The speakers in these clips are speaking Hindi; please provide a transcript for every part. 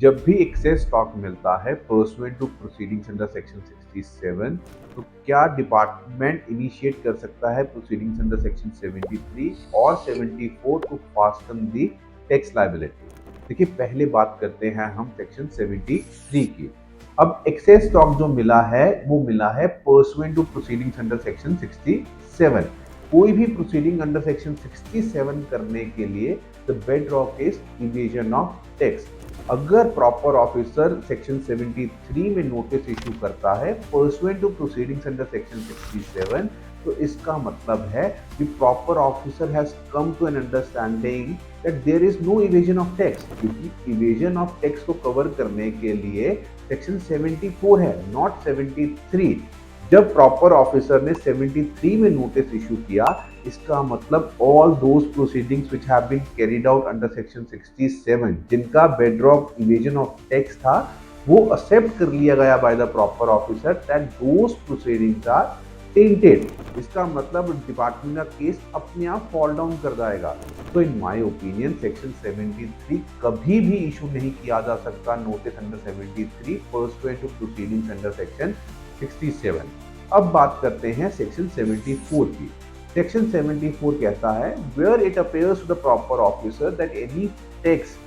जब भी एक्सेस स्टॉक मिलता है pursuant to proceedings under section 67, तो क्या डिपार्टमेंट इनिशिएट कर सकता है प्रोसीडिंग्स अंडर सेक्शन 73 और 74 to fasten the tax liability. देखिए, पहले बात करते हैं हम सेक्शन 73 की। अब एक्सेस स्टॉक जो मिला है वो मिला है pursuant to proceedings under section 67। कोई भी प्रोसीडिंग अंडर सेक्शन 67 करने के लिए the bedrock is evasion of tax. अगर प्रॉपर ऑफिसर सेक्शन 73 में नोटिस इशू करता है pursuant to proceedings under section 67, तो इसका मतलब है कि proper officer has come to an understanding that there is no evasion of tax, क्योंकि इवेजन ऑफ टैक्स को कवर करने के लिए सेक्शन 74 है, नॉट 73। जब प्रॉपर ऑफिसर ने 73 में नोटिस इशू किया, इसका मतलब all those proceedings which have been carried out under section 67 जिनका बेडरॉक इवेजन ऑफ टैक्स था, वो एक्सेप्ट कर लिया गया by the proper officer that those proceedings are tainted. इसका मतलब डिपार्टमेंट का केस अपने आप फॉल डाउन कर जाएगा। तो इन माय ओपिनियन सेक्शन 73 कभी भी इशू नहीं किया जा सकता notice under 73 pursuant to proceedings under section 67। अब बात करते हैं सेक्शन 74 की। सेक्शन 74 कहता है where it appears to the proper officer that any tax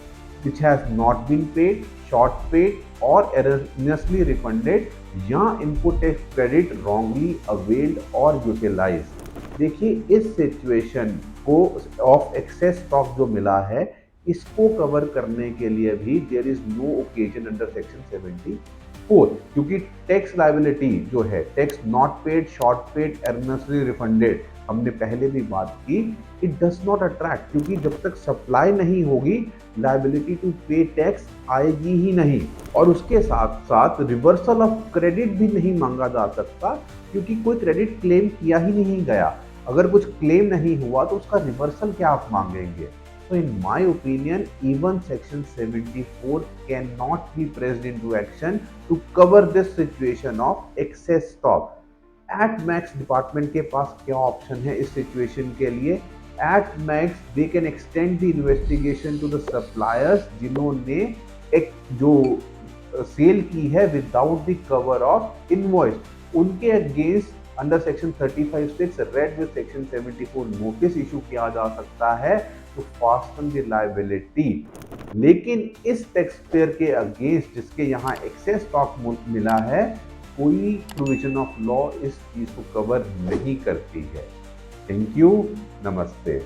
which has not been paid, short paid or erroneously refunded या input tax credit wrongly availed or utilized। देखिए, इस सिचुएशन को ऑफ एक्सेस स्टॉक जो मिला है इसको कवर करने के लिए भी there is no occasion under section 74, क्योंकि टैक्स लायबिलिटी जो है tax not paid, short paid, erroneously refunded, हमने पहले भी बात की, इट डज नॉट अट्रैक्ट, क्योंकि जब तक सप्लाई नहीं होगी लायबिलिटी टू पे टैक्स आएगी ही नहीं। और उसके साथ साथ रिवर्सल ऑफ क्रेडिट भी नहीं मांगा जा सकता, क्योंकि कोई क्रेडिट क्लेम किया ही नहीं गया। अगर कुछ क्लेम नहीं हुआ तो उसका रिवर्सल क्या आप मांगेंगे। So in my opinion, even section 74 cannot be pressed into action to cover this situation of excess stock. At max department के पास क्या ऑप्शन है इस सिचुएशन के लिए। At max they can extend the investigation to the suppliers जिन्होंने एक जो सेल की है without the cover of invoice, उनके against under section 35(6) read with section 74 notice issue किया जा सकता है टू फास्टन द लायबिलिटी। लेकिन इस टैक्स पेयर के अगेंस्ट जिसके यहाँ एक्सेस स्टॉक मिला है, कोई प्रोविजन ऑफ लॉ इस चीज को कवर नहीं करती है। थैंक यू, नमस्ते।